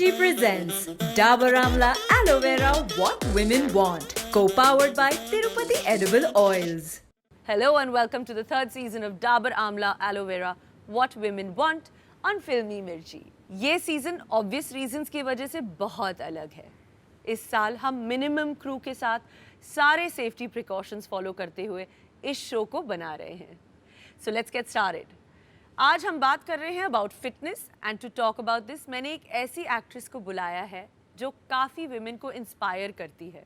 Mirchi presents Dabur Amla Aloe Vera What Women Want, co-powered by Tirupati Edible Oils. Hello and welcome to the third season of Dabur Amla Aloe Vera What Women Want on Filmy Mirchi. ये season obvious reasons की वजह से बहुत अलग है. इस साल हम मिनिमम क्रू के साथ सारे सेफ्टी प्रिकॉशंस फॉलो करते हुए इस शो को बना रहे हैं. So let's get started. आज हम बात कर रहे हैं about fitness and to talk about this मैंने एक ऐसी एक्ट्रेस को बुलाया है जो काफ़ी विमेन को इंस्पायर करती है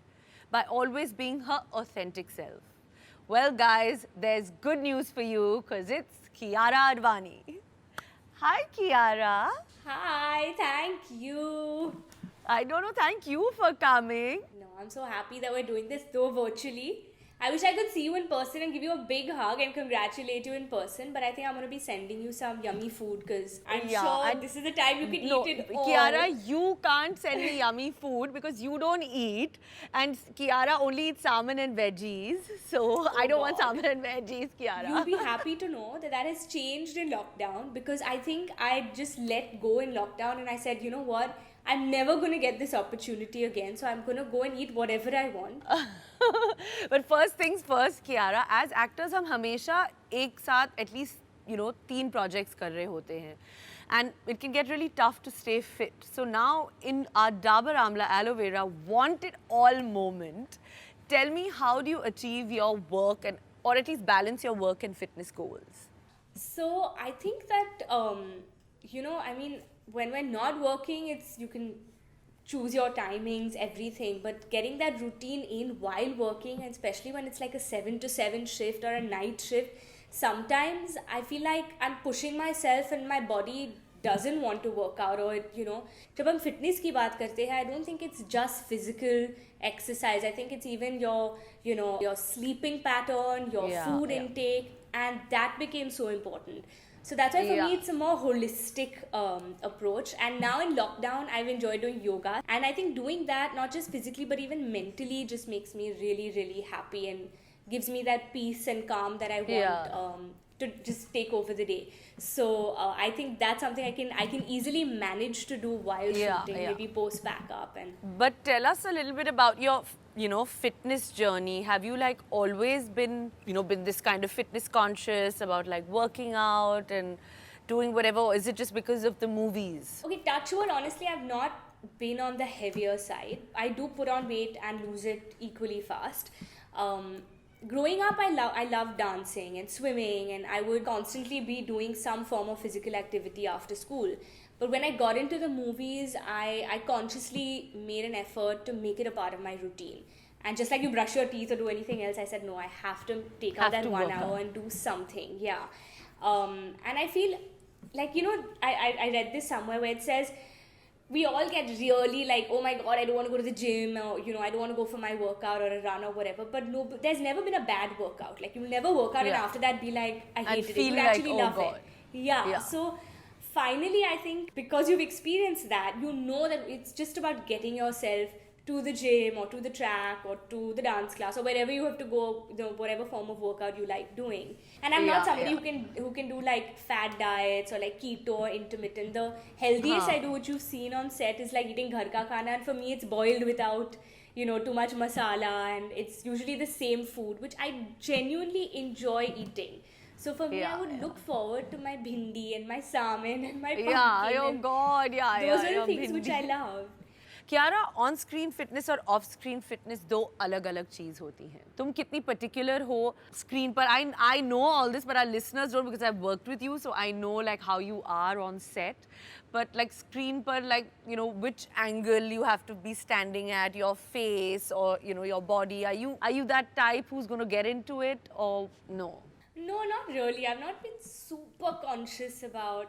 by always being her authentic self. Well guys there is good news for you because it's Kiara Advani. Hi Kiara. Hi, thank you. I don't know, thank you for coming. No, I'm so happy that we're doing this though virtually. I wish I could see you in person and give you a big hug and congratulate you in person, but I think I'm going to be sending you some yummy food because I'm sure this is the time you can eat it all. Kiara, you can't send me yummy food because you don't eat, and Kiara only eats salmon and veggies, so I don't want salmon and veggies, Kiara. You'll be happy to know that that has changed in lockdown because I think I just let go in lockdown and I said, you know what, I'm never going to get this opportunity again, so I'm going to go and eat whatever I want. But first things first, Kiara, as actors हम हमेशा एक साथ at least 3 projects कर रहे होते हैं, and it can get really tough to stay fit. So now in our Dabur Amla Aloe Vera Want It All moment, tell me how do you achieve your work and or at least balance your work and fitness goals? So I think that I mean, when we're not working, you can choose your timings, everything, but getting that routine in while working, and especially when it's like a 7 to 7 shift or a night shift, sometimes I feel like I'm pushing myself and my body doesn't want to work out. Or जब हम fitness की बात करते हैं, I don't think it's just physical exercise. I think it's even your sleeping pattern, your food intake, and that became so important. So that's why for me it's a more holistic approach. And now in lockdown, I've enjoyed doing yoga, and I think doing that not just physically but even mentally just makes me really, really happy and gives me that peace and calm that I want to just take over the day. So I think that's something I can easily manage to do while shooting, maybe post back up. And but tell us a little bit about your fitness journey. Have you like always been been this kind of fitness conscious about like working out and doing whatever, or is it just because of the movies? Okay, touch wood, honestly I've not been on the heavier side. I do put on weight and lose it equally fast. Growing up, I loved dancing and swimming, and I would constantly be doing some form of physical activity after school. But when I got into the movies, I consciously made an effort to make it a part of my routine. And just like you brush your teeth or do anything else, I said, no, I have to take out that 1 hour and do something. Yeah. And I feel like, I read this somewhere where it says, we all get really like, oh my god, I don't want to go to the gym, or I don't want to go for my workout or a run or whatever. But no, there's never been a bad workout. Like you'll never work out and after that be like, I hated it. You actually love it. Yeah. So finally, I think because you've experienced that, you know that it's just about getting yourself to the gym or to the track or to the dance class or wherever you have to go, whatever form of workout you like doing. And I'm not somebody who can do like fat diets or like keto or intermittent. The healthiest I do, which you've seen on set, is like eating ghar ka khana, and for me it's boiled without too much masala, and it's usually the same food which I genuinely enjoy eating. So for me, I would look forward to my bhindi and my salmon and my pumpkin. Oh god, those are the things which I love. Kiara, on screen fitness और of screen fitness 2 अलग अलग चीज होती हैं. तुम कितनी particular हो screen पर? I know all this, but our listeners don't, because I've worked with you, so I know like how you are on set. But like screen पर, like which angle you have to be standing at, your face or your body. Are you that type who's going to get into it or no? No, not really. I've not been super conscious about.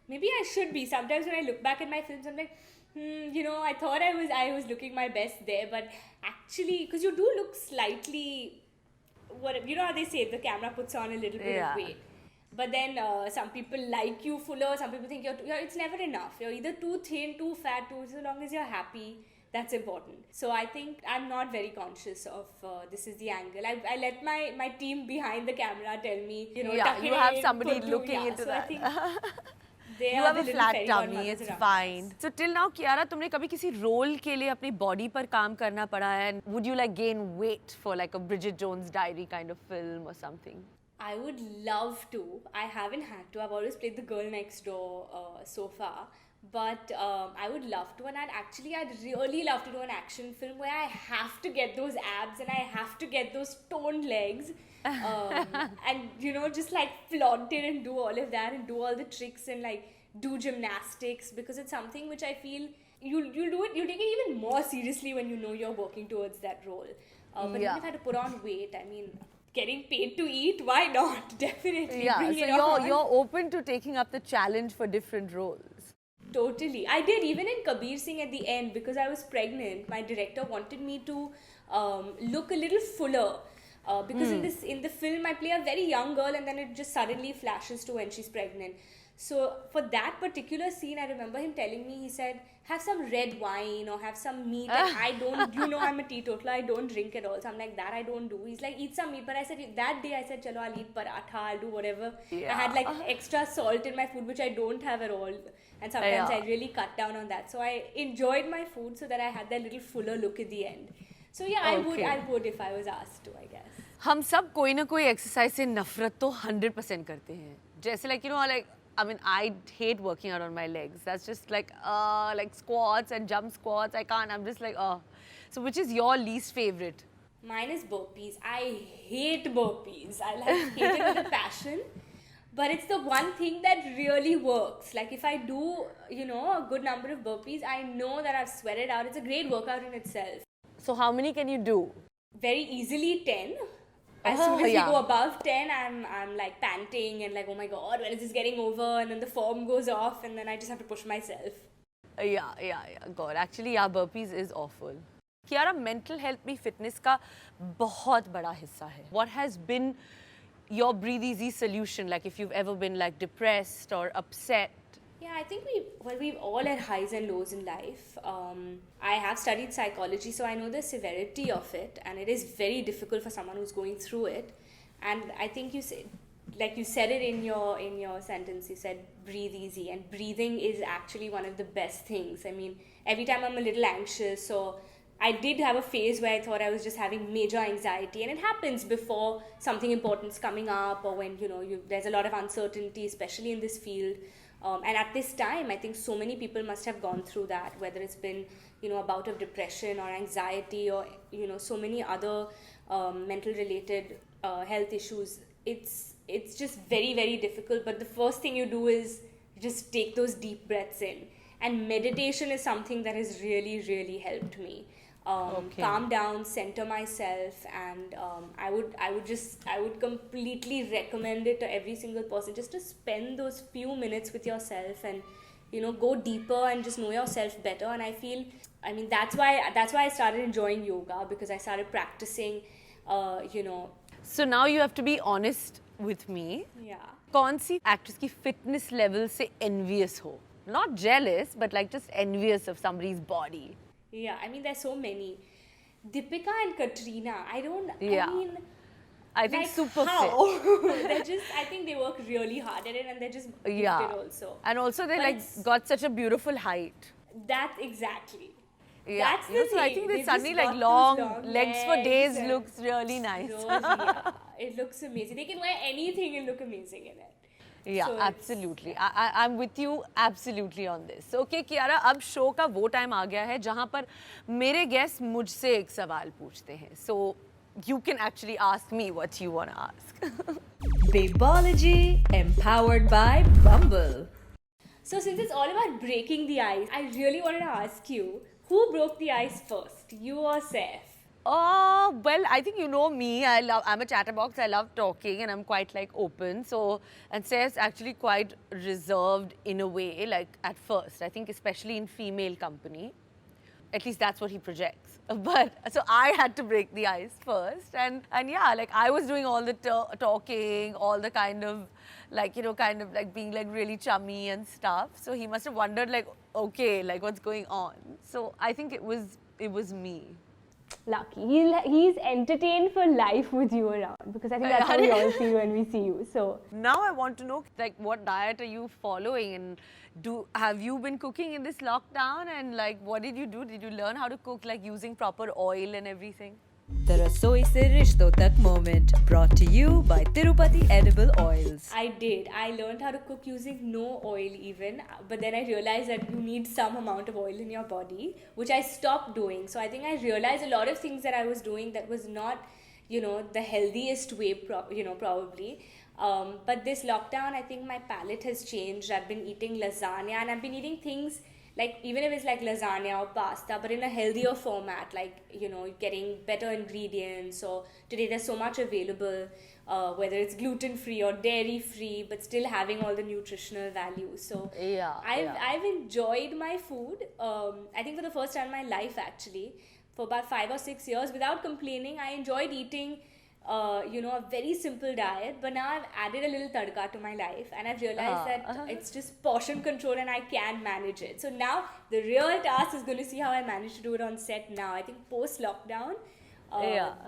Maybe I should be. Sometimes when I look back at my films, I'm like, I thought I was looking my best there, but actually, because you do look slightly, how they say, the camera puts on a little bit of weight. But then some people like you fuller, some people think it's never enough. You're either too thin, too fat, so long as you're happy, that's important. So I think I'm not very conscious of this is the angle. I let my team behind the camera tell me, tuck it you have in, somebody looking into so that. I think They You are have the a little flat fairy tummy, godmothers it's around fine. us. So till now, Kiara, तुमने कभी किसी role के लिए अपनी body पर काम करना पड़ा है? And would you like gain weight for like a Bridget Jones' Diary kind of film or something? I would love to. I haven't had to. I've always played the girl next door so far. But I would love to, and I'd really love to do an action film where I have to get those abs and I have to get those toned legs, and just like flaunt it and do all of that and do all the tricks and like do gymnastics, because it's something which I feel you'll take it even more seriously when you know you're working towards that role. But Yeah. even if I had to put on weight, I mean, getting paid to eat, why not? Definitely. Yeah, Bring so it on. you're open to taking up the challenge for different roles. Totally. I did, even in Kabir Singh at the end, because I was pregnant. My director wanted me to look a little fuller. Because in the film I play a very young girl, and then it just suddenly flashes to when she's pregnant. So for that particular scene, I remember him telling me, he said, have some red wine or have some meat. And I don't, I'm a teetotaler, I don't drink at all. So I'm like, that I don't do. He's like, eat some meat. But I said, that day I said, chalo, I'll eat paratha, I'll do whatever. Yeah. I had like extra salt in my food, which I don't have at all. And sometimes Yeah. I really cut down on that. So I enjoyed my food so that I had that little fuller look at the end. So yeah, I would if I was asked to, I guess. हम सब कोई ना कोई exercise से नफरत तो 100% करते हैं. जैसे like I mean, I hate working out on my legs. That's just like squats and jump squats. I can't. I'm just like, So which is your least favorite? Mine is burpees. I hate burpees. I hate it with a passion. But it's the one thing that really works. Like if I do, a good number of burpees, I know that I've sweated out. It's a great workout in itself. So how many can you do? Very easily 10. As Oh, soon as yeah. we go above 10, I'm like panting and like, oh my god, when is this getting over? And then the form goes off, and then I just have to push myself. Yeah. God, actually, yeah, burpees is awful. Kiara, mental health में fitness का बहुत बड़ा हिस्सा है. What has been your breathe easy solution? Like if you've ever been like depressed or upset? Yeah, I think we've all had highs and lows in life. I have studied psychology, so I know the severity of it, and it is very difficult for someone who's going through it. And I think you said it in your sentence. You said breathe easy, and breathing is actually one of the best things. I mean, every time I'm a little anxious, so I did have a phase where I thought I was just having major anxiety, and it happens before something important's coming up, or when there's a lot of uncertainty, especially in this field. And at this time, I think so many people must have gone through that, whether it's been a bout of depression or anxiety, or so many other mental related health issues. It's just very, very difficult. But the first thing you do is just take those deep breaths in, and meditation is something that has really, really helped me. Calm down, center myself, and I would completely recommend it to every single person, just to spend those few minutes with yourself and go deeper and just know yourself better. And I mean that's why I started enjoying yoga, because I started practicing. So now you have to be honest with me. Yeah. कौन सी actress की fitness level से envious हो? Not jealous, but like just envious of somebody's body. Yeah, I mean, there's so many. Deepika and Katrina, Yeah. I mean, I think like super how? fit. I think they work really hard at it, and they're just gifted Yeah. also. And also they But like it's- got such a beautiful height. That exactly. Yeah. That's the So I thing. think they They've suddenly just like got those long legs for days and looks really nice. Rosy, yeah. It looks amazing. They can wear anything and look amazing in it. Yeah, So it's- absolutely. I'm with you absolutely on this. So, okay, Kiara, अब show का वो time आ गया है जहाँ पर मेरे guest मुझसे एक सवाल पूछते हैं. So, you can actually ask me what you want to ask. Babology empowered by Bumble. So since it's all about breaking the ice, I really wanted to ask you, who broke the ice first, you or Saif? Oh, well, I think you know me. I'm a chatterbox. I love talking and I'm quite like open. So, and Saif's actually quite reserved in a way, like at first. I think especially in female company. At least that's what he projects. But, so I had to break the ice first. And yeah, like I was doing all the talking, all the kind of like, kind of like being like really chummy and stuff. So he must have wondered like, okay, like what's going on? So I think it was me. lucky. He's entertained for life with you around, because I think that's how we all feel when we see you. So Now I want to know, like, what diet are you following, and have you been cooking in this lockdown, and like, what did you do? Did you learn how to cook, like using proper oil and everything? The Rasoi Se Rishton Tak moment, brought to you by Tirupati Edible Oils. I did. I learned how to cook using no oil even, but then I realized that you need some amount of oil in your body, which I stopped doing. So I think I realized a lot of things that I was doing that was not, the healthiest way, probably. But this lockdown, I think my palate has changed. I've been eating lasagna, and I've been eating things like, even if it's like lasagna or pasta, but in a healthier format, like, getting better ingredients. So today there's so much available, whether it's gluten-free or dairy-free, but still having all the nutritional values. So I've enjoyed my food, I think for the first time in my life actually, for about 5 or 6 years without complaining. I enjoyed eating a very simple diet, but now I've added a little tadka to my life, and I've realized that it's just portion control and I can manage it. So now the real task is going to see how I manage to do it on set now. I think post lockdown,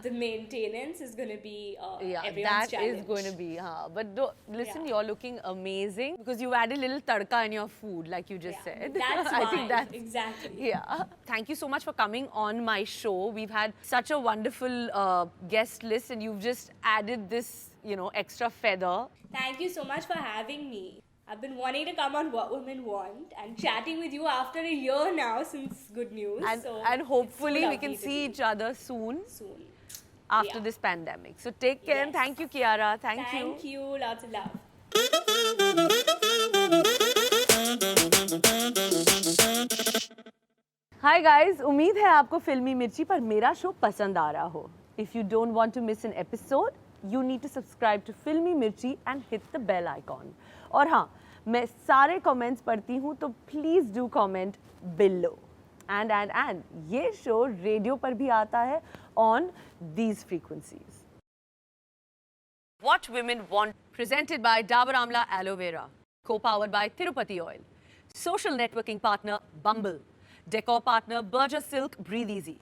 the maintenance is going to be everyone's challenge. That is going to be, but listen, you're looking amazing because you added a little tadka in your food, like you just said. That's I why. think that's Exactly. Yeah. Thank you so much for coming on my show. We've had such a wonderful guest list, and you've just added this, extra feather. Thank you so much for having me. I've been wanting to come on What Women Want and chatting with you after a year now since Good News. And hopefully so we can lovely to see be each other soon after after this pandemic. So take care and thank you, Kiara. Thank you. Thank you. Lots of love. Hi guys, उम्मीद है आपको फिल्मी मिर्ची पर मेरा show पसंद आ रहा हो. If you don't want to miss an episode, you need to subscribe to फिल्मी मिर्ची and hit the bell icon. और हाँ, मैं सारे comments पढ़ती हूँ, तो please do comment below. And ये शो रेडियो पर भी आता है on these frequencies. What Women Want, presented by Dabur Amla Aloe Vera, co-powered by Tirupati Oil, social networking partner Bumble, decor partner Berger Silk Breathe Easy.